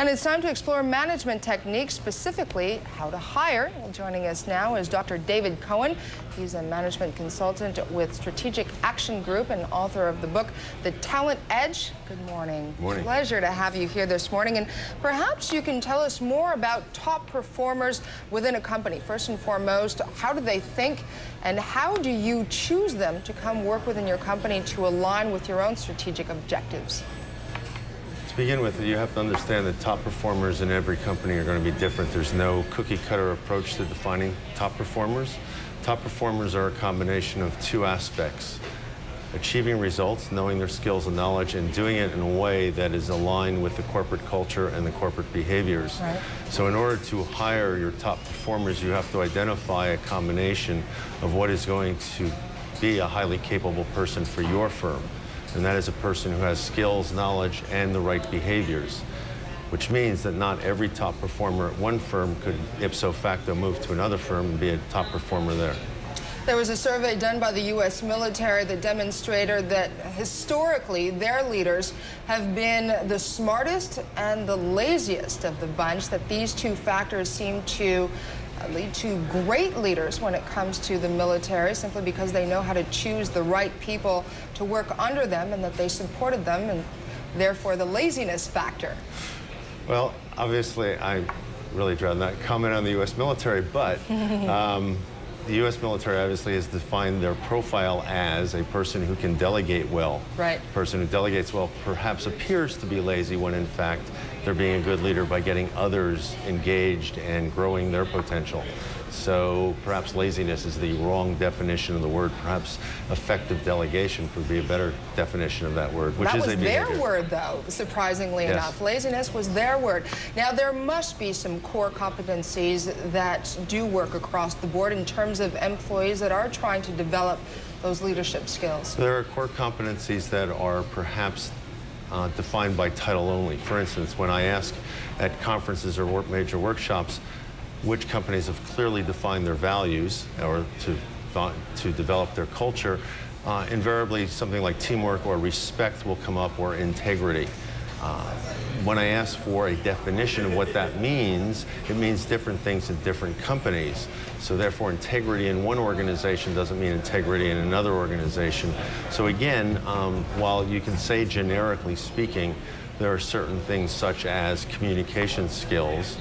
And it's time to explore management techniques, specifically how to hire. Well, joining us now is Dr. David Cohen. He's a management consultant with Strategic Action Group and author of the book, The Talent Edge. Good morning. Good morning. Pleasure to have you here this morning. And perhaps you can tell us more about top performers within a company. First and foremost, how do they think and how do you choose them to come work within your company to align with your own strategic objectives? To begin with, you have to understand that top performers in every company are going to be different. There's no cookie-cutter approach to defining top performers. Top performers are a combination of two aspects: achieving results, knowing their skills and knowledge, and doing it in a way that is aligned with the corporate culture and the corporate behaviors. Right. So in order to hire your top performers, you have to identify a combination of what is going to be a highly capable person for your firm. And that is a person who has skills, knowledge, and the right behaviors, which means that not every top performer at one firm could ipso facto move to another firm and be a top performer there. There was a survey done by the U.S. military that demonstrated that historically their leaders have been the smartest and the laziest of the bunch, that these two factors seem to lead to great leaders when it comes to the military, simply because they know how to choose the right people to work under them and that they supported them, and therefore the laziness factor. Well, obviously, I really dread not comment on the U.S. military, but the U.S. military obviously has defined their profile as a person who can delegate well. Right. A person who delegates well perhaps appears to be lazy when in fact they're being a good leader by getting others engaged and growing their potential. So perhaps laziness is the wrong definition of the word. Perhaps effective delegation would be a better definition of that word, which is a behavior. That was their word, though, surprisingly enough. Laziness was their word. Now, there must be some core competencies that do work across the board in terms of employees that are trying to develop those leadership skills. There are core competencies that are perhaps defined by title only. For instance, when I ask at conferences or major workshops which companies have clearly defined their values or to develop their culture, invariably something like teamwork or respect will come up, or integrity. When I ask for a definition of what that means, it means different things in different companies. So therefore, integrity in one organization doesn't mean integrity in another organization. So again, while you can say generically speaking, there are certain things such as communication skills,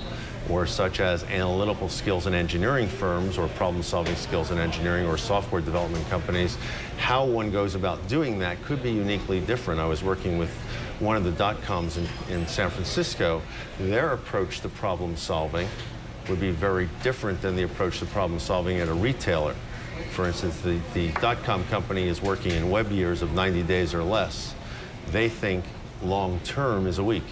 or such as analytical skills in engineering firms, or problem-solving skills in engineering or software development companies. How one goes about doing that could be uniquely different. I was working with one of the dot-coms in San Francisco. Their approach to problem-solving would be very different than the approach to problem-solving at a retailer. For instance, the dot-com company is working in web years of 90 days or less. They think long-term is a week.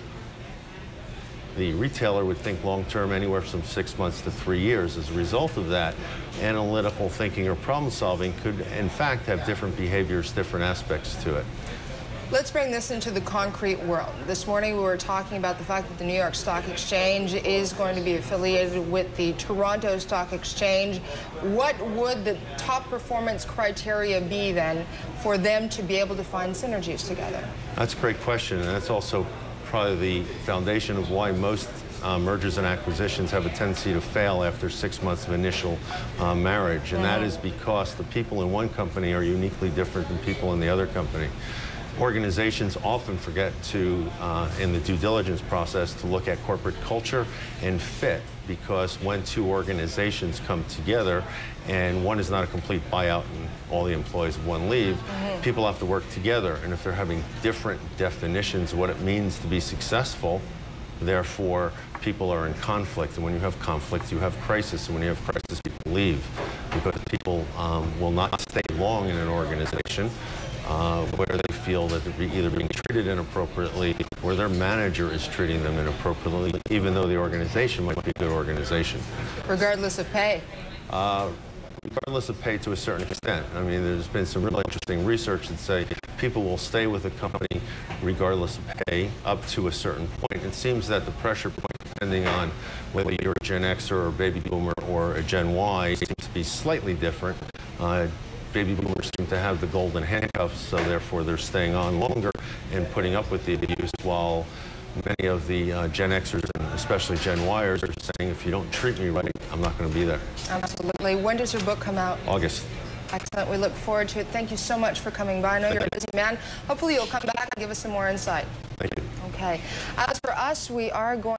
The retailer would think long-term anywhere from 6 months to 3 years. As a result of that, analytical thinking or problem-solving could, in fact, have different behaviors, different aspects to it. Let's bring this into the concrete world. This morning we were talking about the fact that the New York Stock Exchange is going to be affiliated with the Toronto Stock Exchange. What would the top performance criteria be then for them to be able to find synergies together? That's a great question, and that's also probably the foundation of why most mergers and acquisitions have a tendency to fail after 6 months of initial marriage, and that is because the people in one company are uniquely different than people in the other company. Organizations often forget to, in the due diligence process, to look at corporate culture and fit, because when two organizations come together and one is not a complete buyout and all the employees of one leave, people have to work together. And if they're having different definitions of what it means to be successful, therefore people are in conflict. And when you have conflict, you have crisis. And when you have crisis, people leave, because people will not stay long in an organization where they feel that they're either being treated inappropriately or their manager is treating them inappropriately, even though the organization might be a good organization. Regardless of pay? Regardless of pay to a certain extent. I mean, there's been some really interesting research that say people will stay with a company regardless of pay up to a certain point. It seems that the pressure point, depending on whether you're a Gen Xer or a baby boomer or a Gen Y, seems to be slightly different. Baby boomers seem to have the golden handcuffs, so therefore they're staying on longer and putting up with the abuse, while many of the Gen Xers, and especially Gen Yers, are saying, if you don't treat me right, I'm not going to be there. Absolutely. When does your book come out? August. Excellent. We look forward to it. Thank you so much for coming by. I know you're a busy man. Hopefully you'll come back and give us some more insight. Thank you. Okay. As for us, we are going